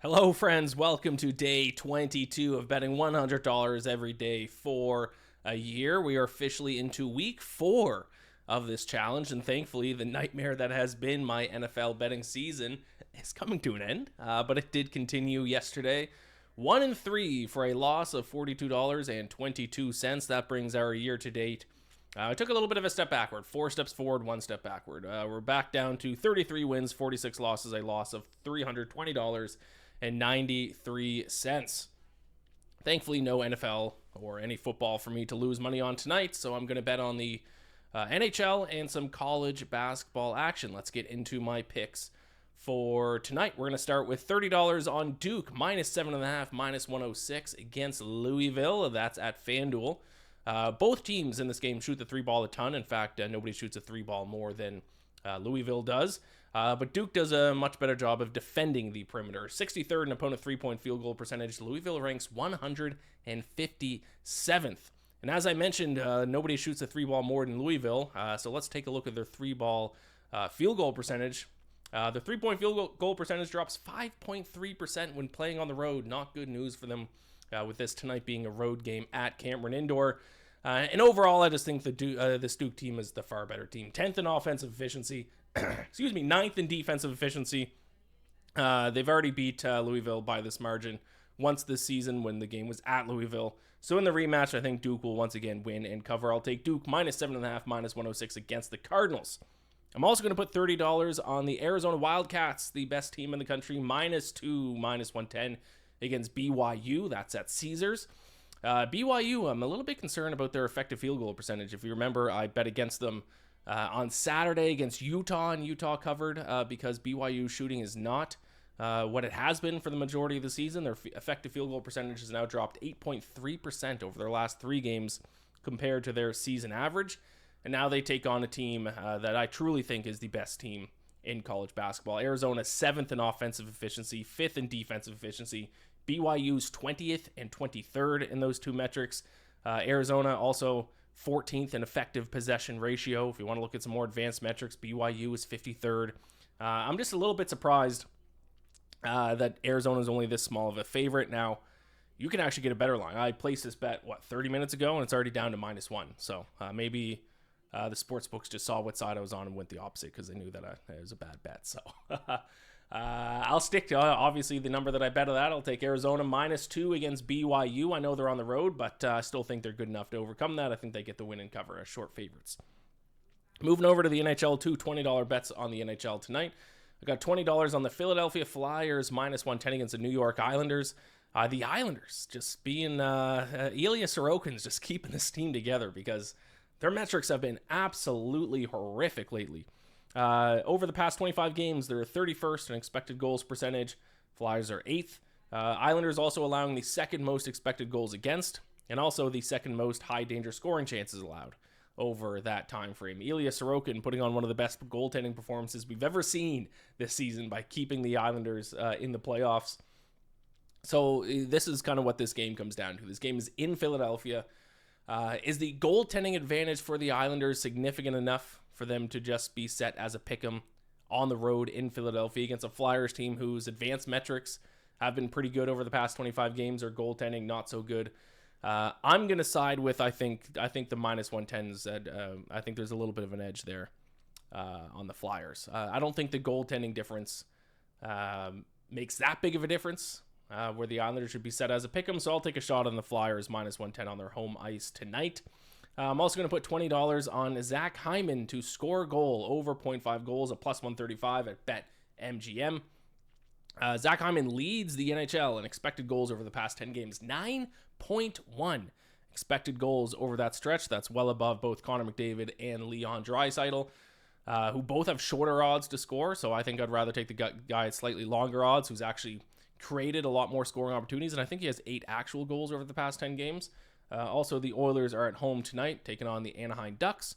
Hello, friends. Welcome to day 22 of betting $100 every day for a year. We are officially into week 4 of this challenge, and thankfully, the nightmare that has been my NFL betting season is coming to an end. But it did continue yesterday. 1-3 for a loss of $42.22. That brings our year to date. I took a little bit of a step backward, 4 steps forward, 1 step backward. We're back down to 33 wins, 46 losses, a loss of $320.93. Thankfully, no NFL or any football for me to lose money on tonight, so I'm going to bet on the NHL and some college basketball action. Let's get into my picks for tonight. We're going to start with $30 on Duke, minus 7.5, minus 106 against Louisville. That's at FanDuel. Both teams in this game shoot the 3-ball a ton. In fact, nobody shoots a 3-ball more than Louisville does. But Duke does a much better job of defending the perimeter. 63rd in opponent 3-point field goal percentage. Louisville ranks 157th. And as I mentioned, nobody shoots a 3-ball more than Louisville. So let's take a look at their 3-ball field goal percentage. The 3-point field goal percentage drops 5.3% when playing on the road. Not good news for them with this tonight being a road game at Cameron Indoor. And overall, I just think this Duke team is the far better team. 10th in offensive efficiency. 9th in defensive efficiency. They've already beat Louisville by this margin once this season when the game was at Louisville. So in the rematch, I think Duke will once again win and cover. I'll take Duke minus 7.5, minus 106 against the Cardinals. I'm also going to put $30 on the Arizona Wildcats, the best team in the country, minus 2, minus 110 against BYU. That's at Caesars. BYU, I'm a little bit concerned about their effective field goal percentage. If you remember, I bet against them on Saturday against Utah, and Utah covered because BYU shooting is not what it has been for the majority of the season. Their effective field goal percentage has now dropped 8.3% over their last 3 games compared to their season average. And now they take on a team that I truly think is the best team in college basketball. Arizona 7th in offensive efficiency, 5th in defensive efficiency. BYU's 20th and 23rd in those two metrics. Arizona also 14th in effective possession ratio. If you want to look at some more advanced metrics, BYU is 53rd. I'm just a little bit surprised that Arizona is only this small of a favorite. Now, you can actually get a better line. I placed this bet, 30 minutes ago, and it's already down to minus 1. So maybe the sports books just saw what side I was on and went the opposite because they knew that it was a bad bet. So I'll stick to, obviously, the number that I bet of that. I'll take Arizona minus 2 against BYU. I know they're on the road, but I still think they're good enough to overcome that. I think they get the win and cover as short favorites. Moving over to the NHL, two $20 bets on the NHL tonight. I got $20 on the Philadelphia Flyers minus 110 against the New York Islanders. The Islanders just being Ilya Sorokin's just keeping this team together because their metrics have been absolutely horrific lately. Over the past 25 games, they're 31st in expected goals percentage. Flyers are 8th. Islanders also allowing the second most expected goals against, and also the second most high danger scoring chances allowed over that time frame. Ilya Sorokin putting on one of the best goaltending performances we've ever seen this season by keeping the Islanders in the playoffs. So this is kind of what this game comes down to. This game is in Philadelphia. Is the goaltending advantage for the Islanders significant enough for them to just be set as a pick'em on the road in Philadelphia against a Flyers team whose advanced metrics have been pretty good over the past 25 games, or goaltending not so good? I'm going to side with, I think the minus 110s. I think there's a little bit of an edge there on the Flyers. I don't think the goaltending difference makes that big of a difference where the Islanders should be set as a pick'em. So I'll take a shot on the Flyers minus 110 on their home ice tonight. I'm also going to put $20 on Zach Hyman to score a goal over 0.5 goals at plus 135 at BetMGM. Zach Hyman leads the NHL in expected goals over the past 10 games. 9.1 expected goals over that stretch. That's well above both Connor McDavid and Leon Draisaitl, who both have shorter odds to score. So I think I'd rather take the guy at slightly longer odds, who's actually created a lot more scoring opportunities. And I think he has 8 actual goals over the past 10 games. Also, the Oilers are at home tonight, taking on the Anaheim Ducks,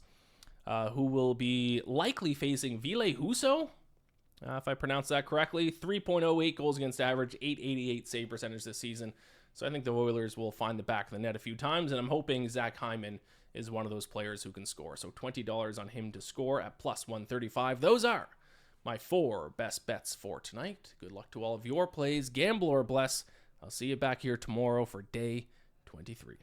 who will be likely facing Ville Husso, if I pronounce that correctly. 3.08 goals against average, 888 save percentage this season. So I think the Oilers will find the back of the net a few times, and I'm hoping Zach Hyman is one of those players who can score. So $20 on him to score at plus 135. Those are my 4 best bets for tonight. Good luck to all of your plays. Gamble or bless. I'll see you back here tomorrow for day 23.